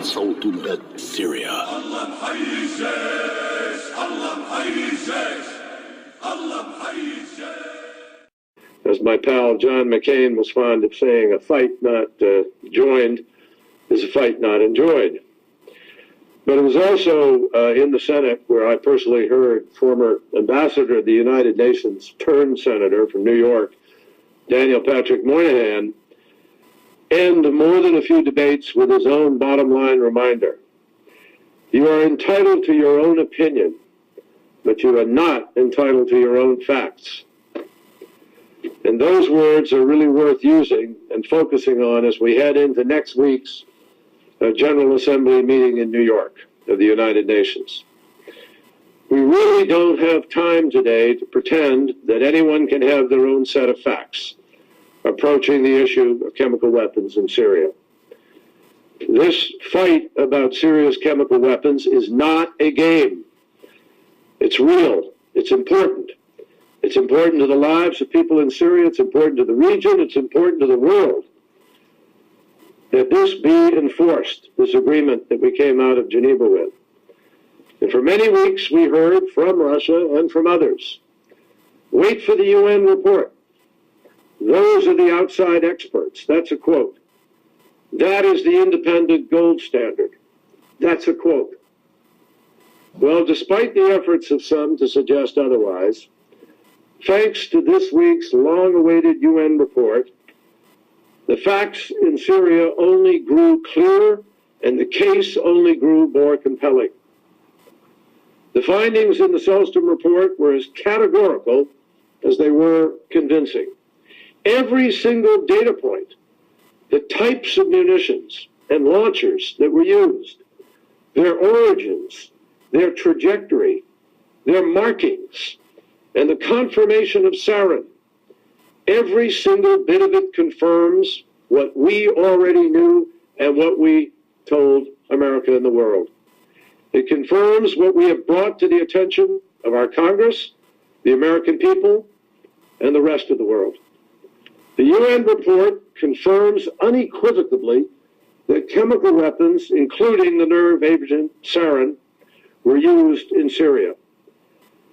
صوت البلد سوريا. الله محيي الجيش، الله محيي الجيش، الله محيي الجيش. As my pal John McCain was fond of saying, a fight not joined is a fight not enjoyed. But it was also in the Senate where I personally heard former ambassador of the United Nations turned senator from New York, Daniel Patrick Moynihan, end more than a few debates with his own bottom line reminder. You are entitled to your own opinion, but you are not entitled to your own facts. And those words are really worth using and focusing on as we head into next week's General Assembly meeting in New York of the United Nations. We really don't have time today to pretend that anyone can have their own set of facts approaching the issue of chemical weapons in Syria. This fight about Syria's chemical weapons is not a game. It's real. It's important. It's important to the lives of people in Syria. It's important to the region. It's important to the world that this be enforced, this agreement that we came out of Geneva with. And for many weeks we heard from Russia and from others, wait for the UN report. Those are the outside experts. That's a quote. That is the independent gold standard. That's a quote. Well, despite the efforts of some to suggest otherwise, thanks to this week's long-awaited UN report, the facts in Syria only grew clearer and the case only grew more compelling. The findings in the Selstrom report were as categorical as they were convincing. Every single data point, the types of munitions and launchers that were used, their origins, their trajectory, their markings, and the confirmation of sarin, every single bit of it confirms what we already knew and what we told America and the world. It confirms what we have brought to the attention of our Congress, the American people, and the rest of the world. The UN report confirms unequivocally that chemical weapons, including the nerve agent sarin, were used in Syria.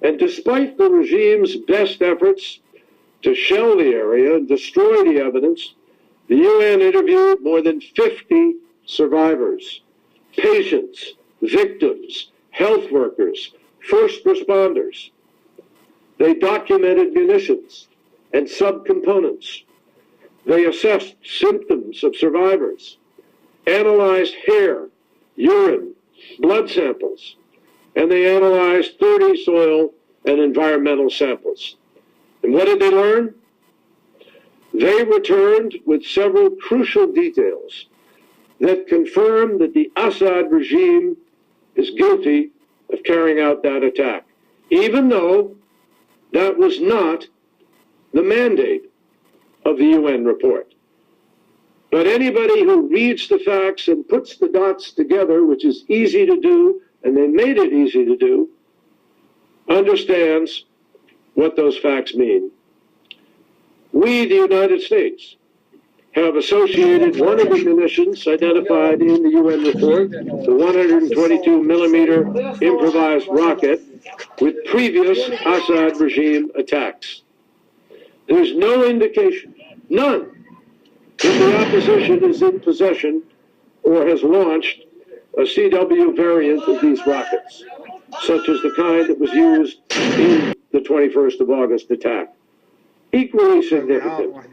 And despite the regime's best efforts to shell the area and destroy the evidence, the UN interviewed more than 50 survivors, patients, victims, health workers, first responders. They documented munitions and subcomponents. They assessed symptoms of survivors, analyzed hair, urine, blood samples, and they analyzed 30 soil and environmental samples. And what did they learn? They returned with several crucial details that confirm that the Assad regime is guilty of carrying out that attack, even though that was not the mandate of the UN report. But anybody who reads the facts and puts the dots together, which is easy to do, and they made it easy to do, understands what those facts mean. We, the United States, have associated one of the munitions identified in the UN report, the 122 millimeter improvised rocket, with previous Assad regime attacks. There's no indication, none, that the opposition is in possession or has launched a CW variant of these rockets, such as the kind that was used in the 21st of August attack. Equally significant,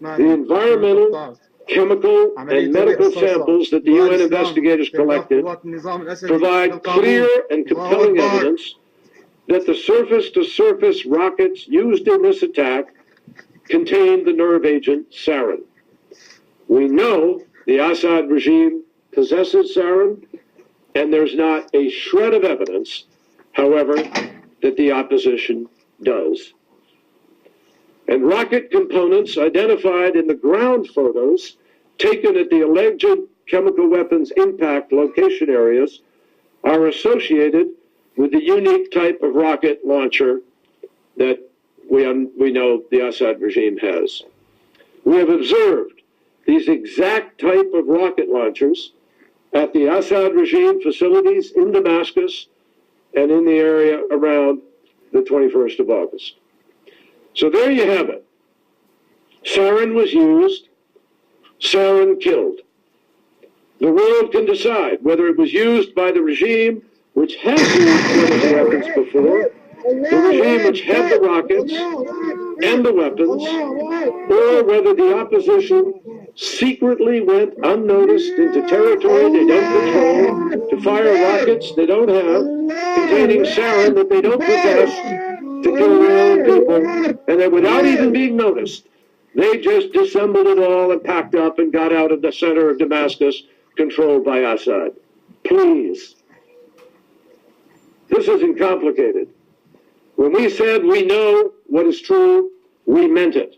the environmental, chemical, and medical samples that the UN investigators collected provide clear and compelling evidence that the surface-to-surface rockets used in this attack contained the nerve agent sarin. We know the Assad regime possesses sarin, and there's not a shred of evidence, however, that the opposition does. And rocket components identified in the ground photos taken at the alleged chemical weapons impact location areas are associated with the unique type of rocket launcher that we know the Assad regime has. We have observed these exact type of rocket launchers at the Assad regime facilities in Damascus and in the area around the 21st of August. So there you have it. Sarin was used, sarin killed. The world can decide whether it was used by the regime which had used chemical weapons before, the regime which had the rockets and the weapons, or whether the opposition secretly went unnoticed into territory they don't control to fire rockets they don't have, containing sarin that they don't possess, to kill their own people, and then without even being noticed, they just dissembled it all and packed up and got out of the center of Damascus, controlled by Assad. Please. This isn't complicated. When we said we know what is true, we meant it.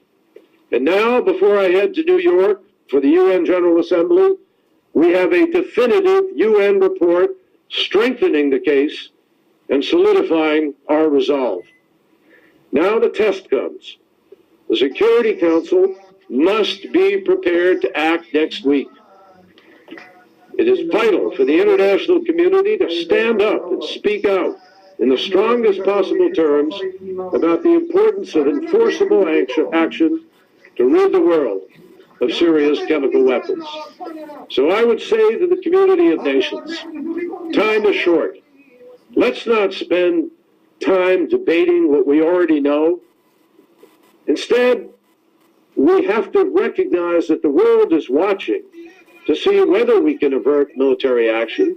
And now, before I head to New York for the UN General Assembly, we have a definitive UN report strengthening the case and solidifying our resolve. Now the test comes. The Security Council must be prepared to act next week. It is vital for the international community to stand up and speak out in the strongest possible terms about the importance of enforceable action to rid the world of Syria's chemical weapons. So I would say to the community of nations, time is short. Let's not spend time debating what we already know. Instead, we have to recognize that the world is watching to see whether we can avert military action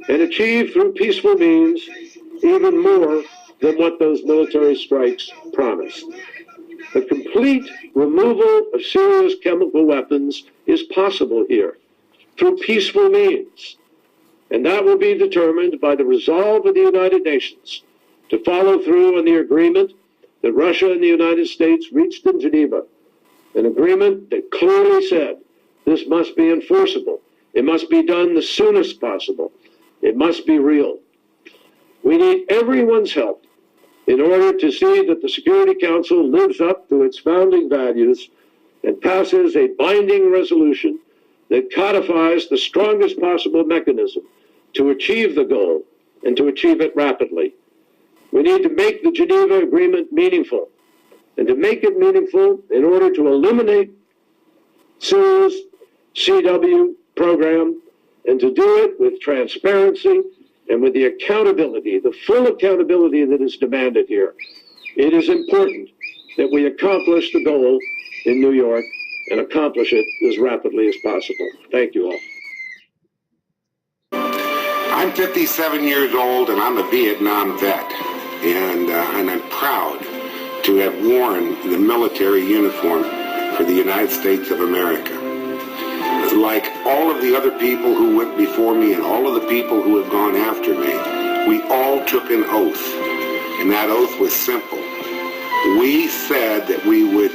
and achieve through peaceful means even more than what those military strikes promised. The complete removal of Syria's chemical weapons is possible here through peaceful means, and that will be determined by the resolve of the United Nations to follow through on the agreement that Russia and the United States reached in Geneva, an agreement that clearly said this must be enforceable. It must be done the soonest possible. It must be real. We need everyone's help in order to see that the Security Council lives up to its founding values and passes a binding resolution that codifies the strongest possible mechanism to achieve the goal and to achieve it rapidly. We need to make the Geneva Agreement meaningful, and to make it meaningful in order to eliminate Syria's CW program, and to do it with transparency and with the accountability, the full accountability that is demanded here. It is important that we accomplish the goal in New York and accomplish it as rapidly as possible. Thank you all. I'm 57 years old and I'm a Vietnam vet, and I'm proud to have worn the military uniform for the United States of America. Like all of the other people who went before me and all of the people who have gone after me, we all took an oath, and that oath was simple. We said that we would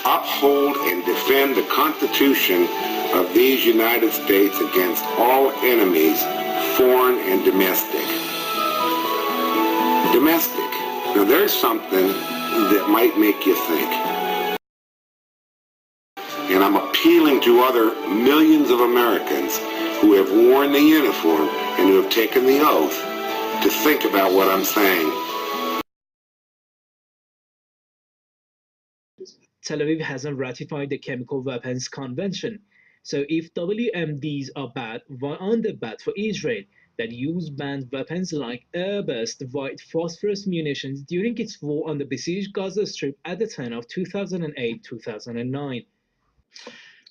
uphold and defend the Constitution of these United States against all enemies, foreign and domestic. Domestic. Now there's something that might make you think. And I'm appealing to other millions of Americans who have worn the uniform and who have taken the oath to think about what I'm saying. Tel Aviv hasn't ratified the Chemical Weapons Convention. So if WMDs are bad, why aren't they bad for Israel that used banned weapons like air-burst white phosphorus munitions during its war on the besieged Gaza Strip at the turn of 2008-2009?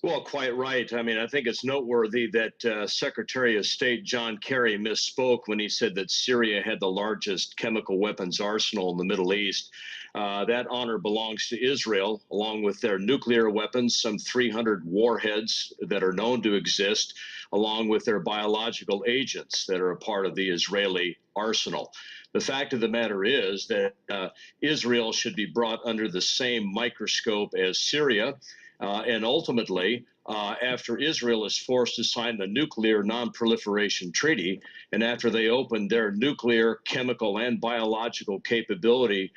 Well, quite right. I mean, I think it's noteworthy that Secretary of State John Kerry misspoke when he said that Syria had the largest chemical weapons arsenal in the Middle East. That honor belongs to Israel, along with their nuclear weapons, some 300 warheads that are known to exist, along with their biological agents that are a part of the Israeli arsenal. The fact of the matter is that Israel should be brought under the same microscope as Syria. And ultimately, after Israel is forced to sign the Nuclear Non-Proliferation Treaty, and after they open their nuclear, chemical, and biological capability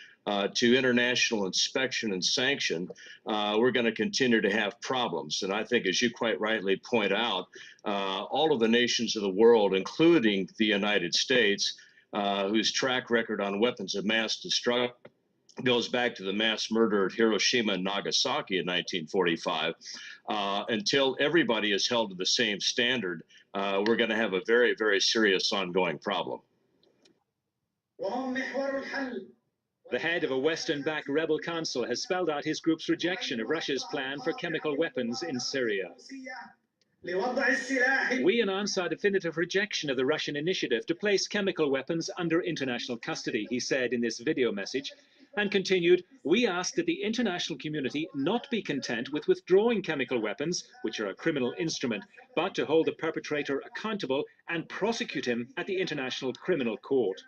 to international inspection and sanction, we're going to continue to have problems. And I think, as you quite rightly point out, all of the nations of the world, including the United States, whose track record on weapons of mass destruction goes back to the mass murder at Hiroshima and Nagasaki in 1945. Until everybody is held to the same standard, we're going to have a very, very serious ongoing problem. The head of a Western-backed rebel council has spelled out his group's rejection of Russia's plan for chemical weapons in Syria. We announce our definitive rejection of the Russian initiative to place chemical weapons under international custody, he said in this video message, and continued, we ask that the international community not be content with withdrawing chemical weapons, which are a criminal instrument, but to hold the perpetrator accountable and prosecute him at the International Criminal Court.